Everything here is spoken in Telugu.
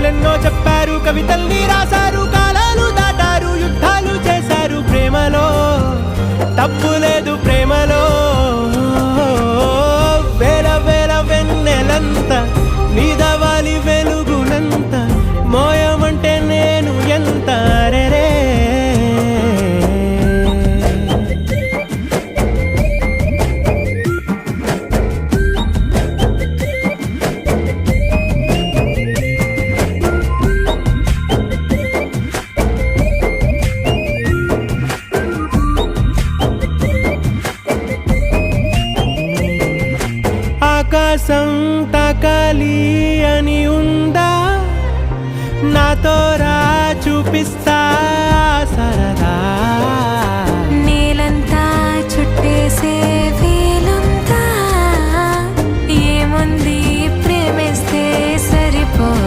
కథలెన్నో చెప్పారు, కవితల్ని రాశారు, కాలాలు దాటారు, యుద్ధాలు చేశారు. ప్రేమలో తప్పు లేదు, ప్రేమలో వేల వేల వెన్నెలంత నీదవాలి వెలుగునంత, మోయమంటే నేను ఎంత రే. ఆకాశం తాకాలి అని ఉందా, నాతో రా చూపిస్తా